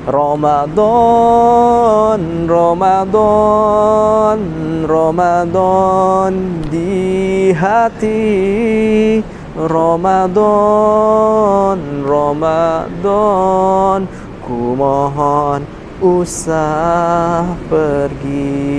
Ramadan, Ramadan, Ramadan di hati. Ramadan, Ramadan, ku mohon usah pergi.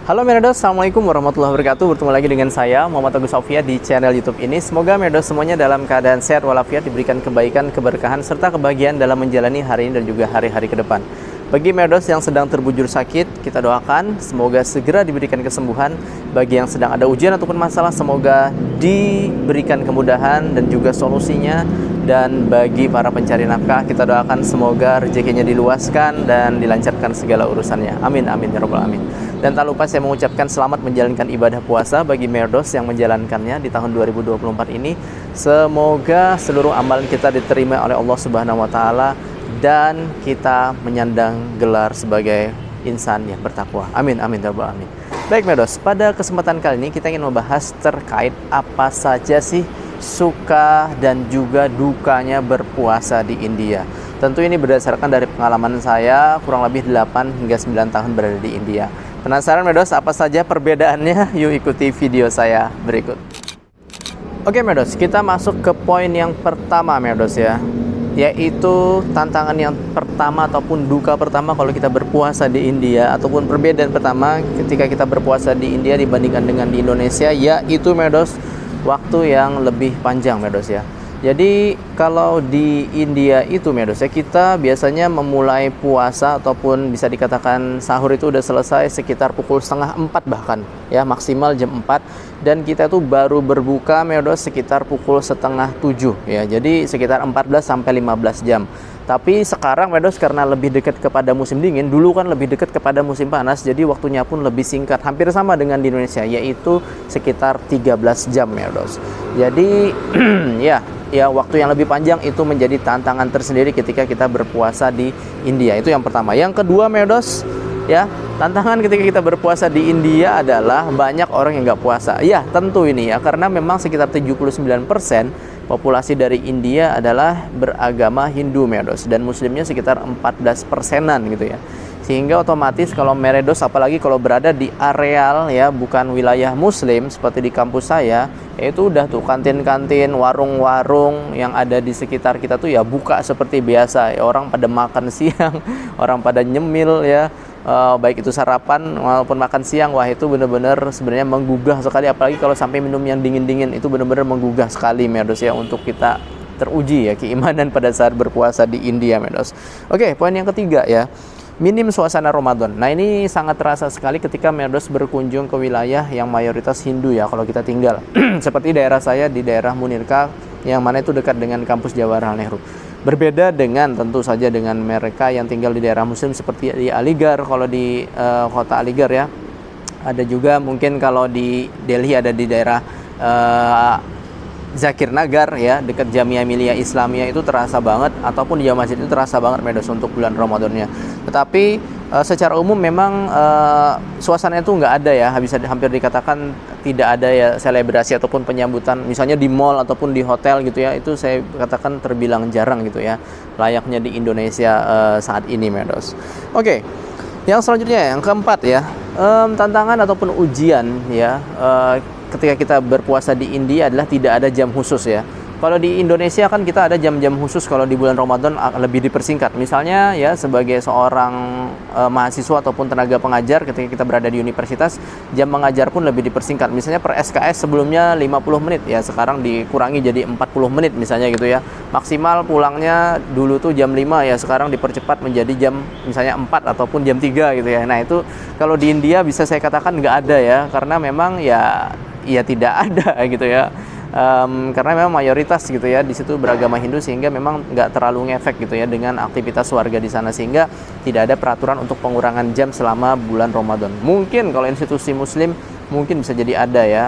Halo Merdos, Assalamualaikum warahmatullahi wabarakatuh. Bertemu lagi dengan saya Muhammad Agus Sofia di channel YouTube ini. Semoga Merdos semuanya dalam keadaan sehat walafiat, diberikan kebaikan, keberkahan, serta kebahagiaan dalam menjalani hari ini dan juga hari-hari ke depan. Bagi Merdos yang sedang terbujur sakit, kita doakan semoga segera diberikan kesembuhan. Bagi yang sedang ada ujian ataupun masalah, semoga diberikan kemudahan dan juga solusinya. Dan bagi para pencari nafkah, kita doakan semoga rezekinya diluaskan dan dilancarkan segala urusannya. Amin, amin, ya rabbal alamin. Dan tak lupa saya mengucapkan selamat menjalankan ibadah puasa bagi Merdos yang menjalankannya di tahun 2024 ini. Semoga seluruh amalan kita diterima oleh Allah Subhanahu wa taala dan kita menyandang gelar sebagai insan yang bertakwa. Amin, amin, ya rabbal alamin. Baik Merdos, pada kesempatan kali ini kita ingin membahas terkait apa saja sih suka dan juga dukanya berpuasa di India. Tentu ini berdasarkan dari pengalaman saya kurang lebih 8 hingga 9 tahun berada di India. Penasaran Merdos apa saja perbedaannya? Yuk ikuti video saya berikut. Oke Merdos, kita masuk ke poin yang pertama Merdos ya, yaitu tantangan yang pertama ataupun duka pertama kalau kita berpuasa di India, ataupun perbedaan pertama ketika kita berpuasa di India dibandingkan dengan di Indonesia, yaitu Merdos waktu yang lebih panjang Merdos ya. Jadi kalau di India itu Merdos ya, kita biasanya memulai puasa ataupun bisa dikatakan sahur itu udah selesai sekitar pukul setengah 4 bahkan ya, maksimal jam 4, dan kita tuh baru berbuka Merdos sekitar pukul setengah 7 ya. Jadi sekitar 14 sampai 15 jam. Tapi sekarang Merdos karena lebih dekat kepada musim dingin, dulu kan lebih dekat kepada musim panas, jadi waktunya pun lebih singkat, hampir sama dengan di Indonesia, yaitu sekitar 13 jam Merdos. Jadi ya waktu yang lebih panjang itu menjadi tantangan tersendiri ketika kita berpuasa di India. Itu yang pertama. Yang kedua Merdos ya, tantangan ketika kita berpuasa di India adalah banyak orang yang nggak puasa. Ya tentu ini ya, karena memang sekitar 79% populasi dari India adalah beragama Hindu Merdos, dan muslimnya sekitar 14%-an gitu ya. Sehingga otomatis kalau Merdos, apalagi kalau berada di areal ya bukan wilayah muslim seperti di kampus saya, itu udah tuh kantin-kantin, warung-warung yang ada di sekitar kita tuh ya buka seperti biasa ya, orang pada makan siang, orang pada nyemil ya. Baik itu sarapan maupun makan siang, wah itu benar-benar sebenarnya menggugah sekali, apalagi kalau sampai minum yang dingin-dingin, itu benar-benar menggugah sekali Merdos ya, untuk kita teruji ya keimanan pada saat berpuasa di India Merdos. Oke, poin yang ketiga ya, minim suasana Ramadan. Nah ini sangat terasa sekali ketika Merdos berkunjung ke wilayah yang mayoritas Hindu ya kalau kita tinggal. Seperti daerah saya di daerah Munirka, yang mana itu dekat dengan kampus Jawaharlal Nehru. Berbeda dengan tentu saja dengan mereka yang tinggal di daerah muslim seperti di Aligarh, kalau di kota Aligarh ya. Ada juga mungkin kalau di Delhi ada di daerah Zakir Nagar ya, dekat Jamia Millia Islamia, itu terasa banget, ataupun di Jamaah Masjid itu terasa banget Merdos untuk bulan Ramadannya. Tetapi secara umum memang suasananya itu nggak ada ya, bisa hampir dikatakan tidak ada ya selebrasi ataupun penyambutan misalnya di mall ataupun di hotel gitu ya, itu saya katakan terbilang jarang gitu ya, layaknya di Indonesia saat ini Merdos. Oke, yang selanjutnya yang keempat ya, tantangan ataupun ujian ya ketika kita berpuasa di India adalah tidak ada jam khusus ya. Kalau di Indonesia kan kita ada jam-jam khusus kalau di bulan Ramadan lebih dipersingkat. Misalnya ya sebagai seorang mahasiswa ataupun tenaga pengajar ketika kita berada di universitas, jam mengajar pun lebih dipersingkat. Misalnya per SKS sebelumnya 50 menit ya, sekarang dikurangi jadi 40 menit misalnya gitu ya. Maksimal pulangnya dulu tuh jam 5 ya, sekarang dipercepat menjadi jam misalnya 4 ataupun jam 3 gitu ya. Nah itu kalau di India bisa saya katakan nggak ada ya, karena memang ya tidak ada gitu ya. Karena memang mayoritas gitu ya di situ beragama Hindu, sehingga memang nggak terlalu ngefek gitu ya dengan aktivitas warga di sana, sehingga tidak ada peraturan untuk pengurangan jam selama bulan Ramadan. Mungkin kalau institusi muslim mungkin bisa jadi ada ya,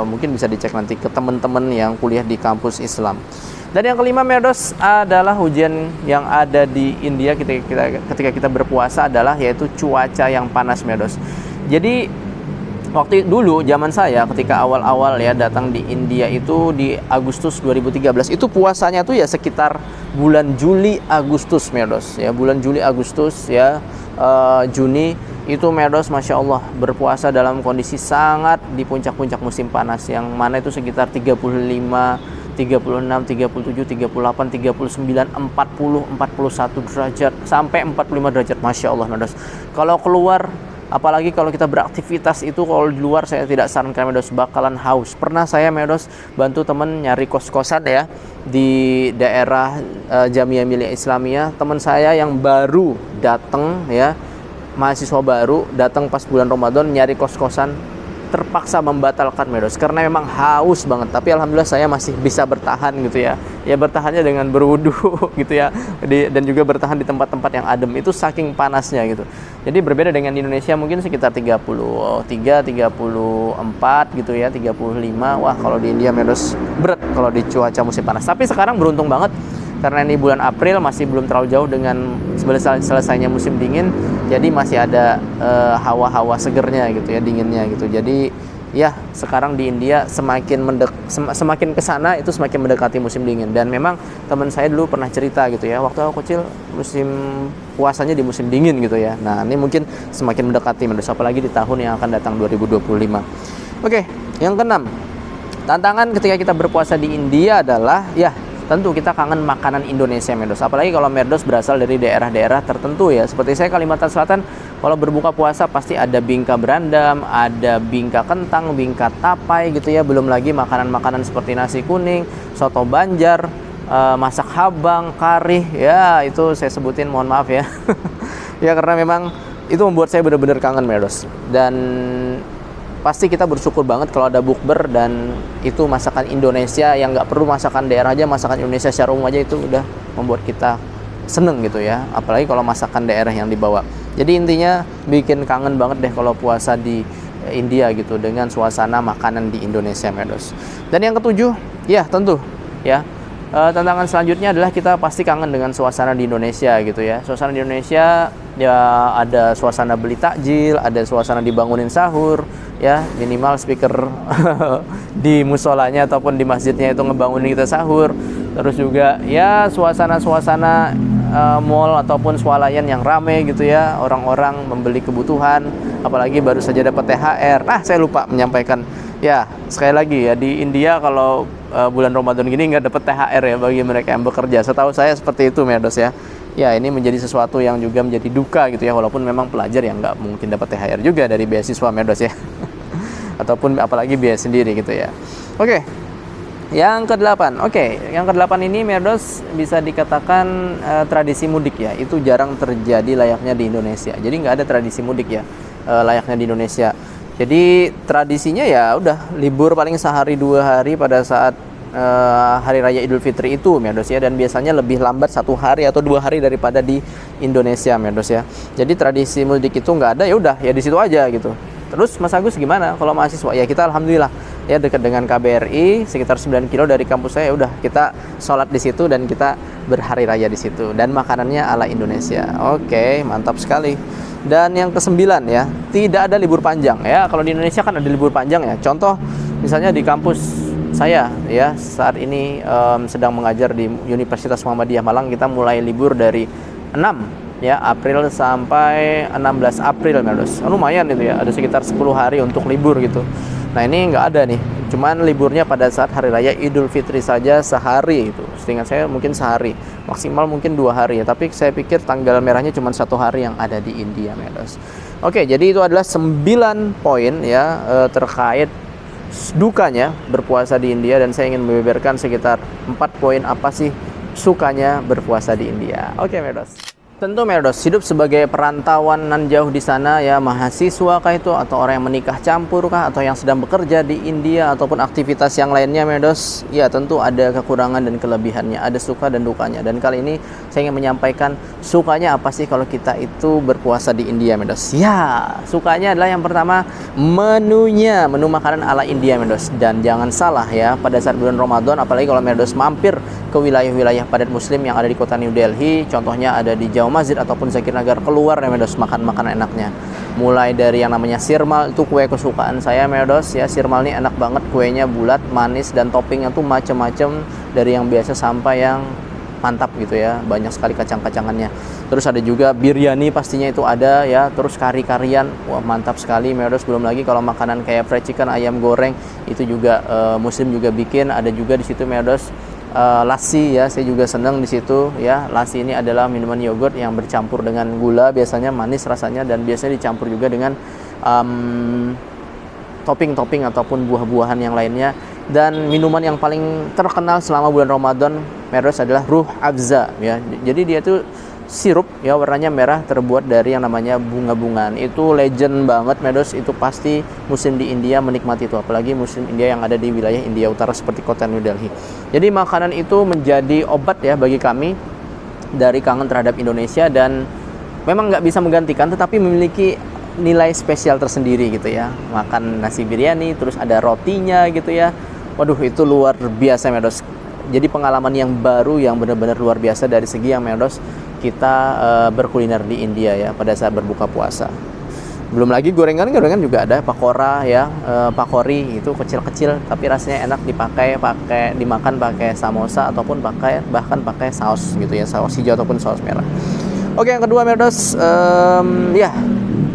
mungkin bisa dicek nanti ke teman-teman yang kuliah di kampus Islam. Dan yang kelima Medos adalah hujan yang ada di India ketika kita berpuasa adalah yaitu cuaca yang panas Medos. Jadi waktu dulu zaman saya ketika awal-awal ya datang di India itu di Agustus 2013 itu puasanya tuh ya sekitar bulan Juli Agustus Medos ya, bulan Juli Agustus ya, Juni itu Medos Masya Allah berpuasa dalam kondisi sangat di puncak-puncak musim panas yang mana itu sekitar 35, 36, 37, 38, 39, 40, 41 derajat sampai 45 derajat Masya Allah Medos. Kalau keluar apalagi kalau kita beraktivitas itu kalau di luar saya tidak sarankan Medos bakalan haus. Pernah saya Medos bantu temen nyari kos-kosan ya di daerah Jamiah Miliyah Islamiyah. Teman saya yang baru datang ya, mahasiswa baru datang pas bulan Ramadan nyari kos-kosan terpaksa membatalkan Medos karena memang haus banget. Tapi alhamdulillah saya masih bisa bertahan gitu ya. Ya bertahannya dengan berwudu gitu ya. Dan juga bertahan di tempat-tempat yang adem itu saking panasnya gitu. Jadi berbeda dengan di Indonesia mungkin sekitar 33, 34 gitu ya, 35. Wah, kalau di India Medos berat kalau di cuaca musim panas. Tapi sekarang beruntung banget karena ini bulan April masih belum terlalu jauh dengan selesainya musim dingin, jadi masih ada hawa-hawa segernya gitu ya, dinginnya gitu. Jadi ya sekarang di India semakin kesana itu semakin mendekati musim dingin. Dan memang teman saya dulu pernah cerita gitu ya, waktu aku kecil musim puasanya di musim dingin gitu ya. Nah ini mungkin semakin mendekati apalagi di tahun yang akan datang 2025. Oke, yang keenam, tantangan ketika kita berpuasa di India adalah ya tentu kita kangen makanan Indonesia Medos. Apalagi kalau Medos berasal dari daerah-daerah tertentu ya. Seperti saya Kalimantan Selatan, kalau berbuka puasa pasti ada bingka berandam, ada bingka kentang, bingka tapai gitu ya. Belum lagi makanan-makanan seperti nasi kuning, soto Banjar, masak habang, kari. Ya itu saya sebutin, mohon maaf ya. Ya karena memang itu membuat saya benar-benar kangen Medos. Dan pasti kita bersyukur banget kalau ada bukber dan itu masakan Indonesia yang nggak perlu masakan daerah aja, masakan Indonesia secara umum aja itu udah membuat kita seneng gitu ya. Apalagi kalau masakan daerah yang dibawa. Jadi intinya bikin kangen banget deh kalau puasa di India gitu dengan suasana makanan di Indonesia Medos. Dan yang ketujuh, ya tentu ya tantangan selanjutnya adalah kita pasti kangen dengan suasana di Indonesia gitu ya. Suasana di Indonesia ya ada suasana beli takjil, ada suasana dibangunin sahur ya, minimal speaker di musolanya ataupun di masjidnya itu ngebangunin kita sahur. Terus juga ya suasana-suasana mall ataupun swalayan yang rame gitu ya, orang-orang membeli kebutuhan, apalagi baru saja dapat THR. Nah, saya lupa menyampaikan ya, sekali lagi ya di India kalau bulan Ramadan gini nggak dapat THR ya bagi mereka yang bekerja. Setahu saya seperti itu Medos ya. Ya ini menjadi sesuatu yang juga menjadi duka gitu ya, walaupun memang pelajar yang nggak mungkin dapat THR juga dari beasiswa Medos ya. Ataupun apalagi biaya sendiri gitu ya. Oke. Yang kedelapan. Yang kedelapan ini Medos bisa dikatakan tradisi mudik ya. Itu jarang terjadi layaknya di Indonesia. Jadi nggak ada tradisi mudik ya layaknya di Indonesia. Jadi tradisinya ya udah libur paling sehari 2 hari pada saat hari raya Idul Fitri itu Medos ya, dan biasanya lebih lambat 1 hari atau 2 hari daripada di Indonesia Medos ya. Jadi tradisi mudik itu nggak ada, ya udah ya di situ aja gitu. Terus Mas Agus gimana kalau mahasiswa? Ya kita alhamdulillah ya dekat dengan KBRI sekitar 9 kilo dari kampus saya, udah kita sholat di situ dan kita berhari raya di situ, dan makanannya ala Indonesia. Oke, mantap sekali. Dan yang ke-9 ya, tidak ada libur panjang ya. Kalau di Indonesia kan ada libur panjang ya. Contoh misalnya di kampus saya ya saat ini sedang mengajar di Universitas Muhammadiyah Malang, kita mulai libur dari 6 ya April sampai 16 April Medos. Lumayan itu ya, ada sekitar 10 hari untuk libur gitu. Nah ini nggak ada nih, cuman liburnya pada saat hari raya Idul Fitri saja sehari itu. Seingat saya mungkin sehari, maksimal mungkin 2 hari ya. Tapi saya pikir tanggal merahnya cuma 1 hari yang ada di India Medos. Oke, jadi itu adalah 9 poin ya terkait dukanya berpuasa di India, dan saya ingin membeberkan sekitar 4 poin apa sih sukanya berpuasa di India. Oke Medos. Tentu Medos, hidup sebagai perantauan nan jauh di sana ya, mahasiswa kah itu, atau orang yang menikah campur kah, atau yang sedang bekerja di India, ataupun aktivitas yang lainnya Medos, ya tentu ada kekurangan dan kelebihannya, ada suka dan dukanya. Dan kali ini saya ingin menyampaikan sukanya apa sih kalau kita itu berpuasa di India, Medos. Ya, sukanya adalah yang pertama menunya, menu makanan ala India, Medos. Dan jangan salah ya, pada saat bulan Ramadan, apalagi kalau Medos mampir ke wilayah-wilayah padat muslim yang ada di kota New Delhi, contohnya ada di Jama Masjid ataupun Zakir Nagar, keluar ya Medos, makan makanan enaknya. Mulai dari yang namanya sirmal, itu kue kesukaan saya, Medos ya. Sirmal ini enak banget, kuenya bulat, manis, dan toppingnya tuh macam-macam, dari yang biasa sampai yang mantap gitu ya, banyak sekali kacang-kacangannya. Terus ada juga biryani, pastinya itu ada ya. Terus kari-karian, wah mantap sekali, Medos. Belum lagi kalau makanan kayak fried chicken, ayam goreng, itu juga muslim juga bikin. Ada juga di situ, Medos, lassi ya, saya juga senang di situ ya. Lassi ini adalah minuman yogurt yang bercampur dengan gula, biasanya manis rasanya, dan biasanya dicampur juga dengan topping-topping ataupun buah-buahan yang lainnya. Dan minuman yang paling terkenal selama bulan Ramadan, Medos, adalah Ruh Afza ya. Jadi dia tuh sirup ya, warnanya merah, terbuat dari yang namanya bunga-bungaan. Itu legend banget, Medos. Itu pasti muslim di India menikmati itu, apalagi muslim India yang ada di wilayah India Utara seperti kota New Delhi. Jadi makanan itu menjadi obat ya bagi kami dari kangen terhadap Indonesia, dan memang nggak bisa menggantikan, tetapi memiliki nilai spesial tersendiri gitu ya. Makan nasi biryani, terus ada rotinya gitu ya. Waduh, itu luar biasa, Medos. Jadi pengalaman yang baru, yang benar-benar luar biasa dari segi yang, Medos, kita berkuliner di India ya pada saat berbuka puasa. Belum lagi gorengan juga ada, pakora ya, pakori itu kecil-kecil tapi rasanya enak, dimakan pakai samosa ataupun bahkan pakai saus gitu ya, saus hijau ataupun saus merah. Oke, yang kedua, Medos, ya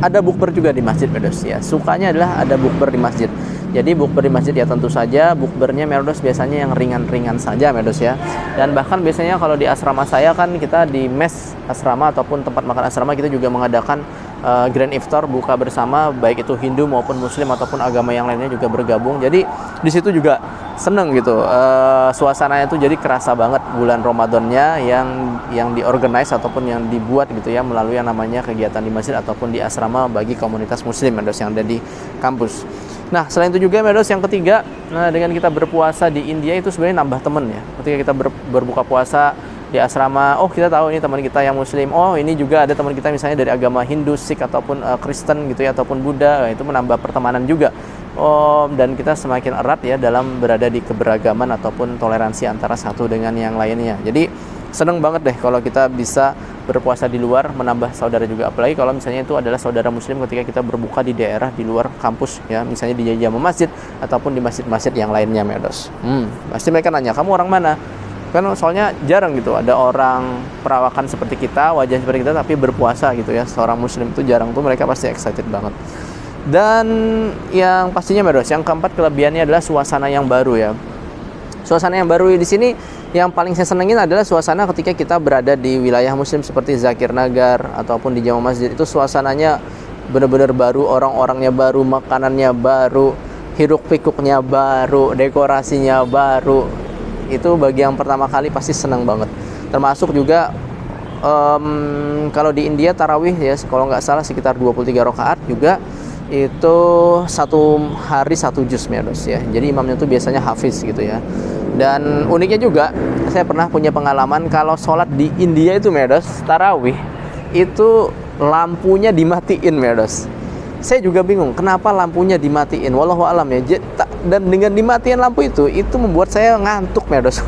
ada bukber juga di masjid, Medos ya. Sukanya adalah ada bukber di masjid. Jadi bukber di masjid ya tentu saja bukbernya, Medos, biasanya yang ringan-ringan saja, Medos ya. Dan bahkan biasanya kalau di asrama saya kan, kita di mes asrama ataupun tempat makan asrama, kita juga mengadakan grand iftar, buka bersama, baik itu Hindu maupun Muslim ataupun agama yang lainnya juga bergabung. Jadi di situ juga seneng gitu, suasananya tuh jadi kerasa banget bulan Ramadannya yang diorganize ataupun yang dibuat gitu ya, melalui yang namanya kegiatan di masjid ataupun di asrama bagi komunitas Muslim, Medos, yang ada di kampus. Nah, selain itu juga, Medos, yang ketiga, dengan kita berpuasa di India itu sebenarnya nambah temen ya. Ketika kita berbuka puasa di asrama, oh kita tahu ini teman kita yang Muslim, oh ini juga ada teman kita misalnya dari agama Hindu, Sikh ataupun Kristen gitu ya, ataupun Buddha, itu menambah pertemanan juga. Dan kita semakin erat ya dalam berada di keberagaman ataupun toleransi antara satu dengan yang lainnya. Jadi seneng banget deh kalau kita bisa berpuasa di luar, menambah saudara juga, apalagi kalau misalnya itu adalah saudara Muslim ketika kita berbuka di daerah di luar kampus ya, misalnya di Jama Masjid ataupun di masjid-masjid yang lainnya, Medos. Pasti mereka nanya, kamu orang mana? Kan soalnya jarang gitu ada orang perawakan seperti kita, wajah seperti kita tapi berpuasa gitu ya. Seorang Muslim itu jarang tuh, mereka pasti excited banget. Dan yang pastinya, Medos, yang keempat kelebihannya adalah suasana yang baru ya. Suasana yang baru di sini yang paling saya senengin adalah suasana ketika kita berada di wilayah Muslim seperti Zakir Nagar ataupun di Jama Masjid. Itu suasananya benar-benar baru, orang-orangnya baru, makanannya baru, hiruk pikuknya baru, dekorasinya baru. Itu bagi yang pertama kali pasti senang banget. Termasuk juga kalau di India tarawih ya, kalau nggak salah sekitar 23 rakaat juga, itu satu hari satu juz, Medos ya. Jadi imamnya tuh biasanya hafiz gitu ya. Dan uniknya juga, saya pernah punya pengalaman kalau sholat di India itu, Medos, tarawih itu lampunya dimatiin, Medos. Saya juga bingung kenapa lampunya dimatiin, wallahu alam ya. Dan dengan dimatiin lampu itu membuat saya ngantuk, Medos,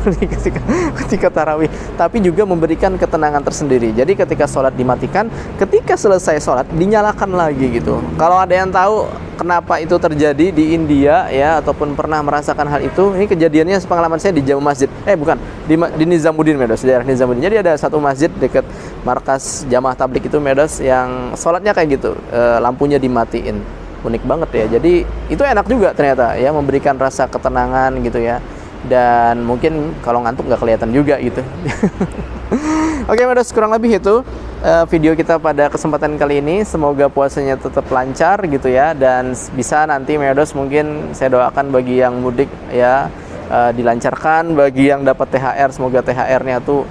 ketika tarawih. Tapi juga memberikan ketenangan tersendiri. Jadi ketika sholat dimatikan, ketika selesai sholat dinyalakan lagi gitu. Kalau ada yang tahu kenapa itu terjadi di India ya, ataupun pernah merasakan hal itu, ini kejadiannya pengalaman saya di Jama Masjid. Di Nizamuddin, Medos, daerah Nizamuddin. Jadi ada satu masjid dekat markas Jamaah Tabligh itu, Medos, yang sholatnya kayak gitu, lampunya dimatiin. Unik banget ya. Jadi itu enak juga ternyata ya, memberikan rasa ketenangan gitu ya. Dan mungkin kalau ngantuk nggak kelihatan juga gitu. Oke, Medos, kurang lebih itu video kita pada kesempatan kali ini. Semoga puasanya tetap lancar gitu ya, dan bisa nanti, Medos, mungkin saya doakan bagi yang mudik ya, dilancarkan. Bagi yang dapat THR, semoga THR-nya tuh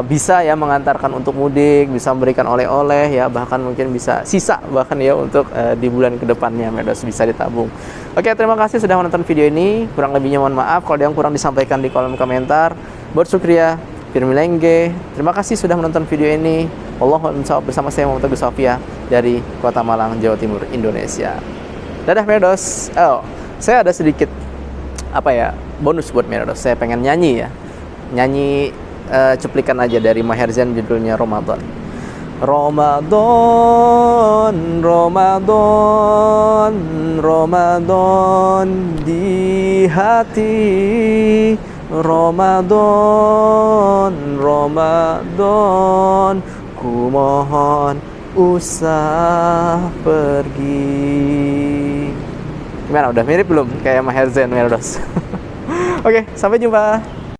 bisa ya mengantarkan untuk mudik, bisa memberikan oleh-oleh ya, bahkan mungkin bisa sisa bahkan ya untuk di bulan kedepannya, Medos, bisa ditabung. Oke, terima kasih sudah menonton video ini. Kurang lebihnya mohon maaf kalau ada yang kurang disampaikan di kolom komentar. Bersyukur ya. Firmilengge. Terima kasih sudah menonton video ini. Wallahu a'lam bersama saya Muhammad Teguh Sofia dari Kota Malang, Jawa Timur, Indonesia. Dadah Mirados. Oh, saya ada sedikit bonus buat Mirados. Saya pengen nyanyi ya. Nyanyi cuplikan aja dari Maher Zain, judulnya Ramadan. Ramadan, Ramadan, Ramadan di hati. Ramadan, Ramadan, ku mohon usah pergi. Gimana, udah mirip belum kayak Maher Zain, Mirados? Oke, sampai jumpa.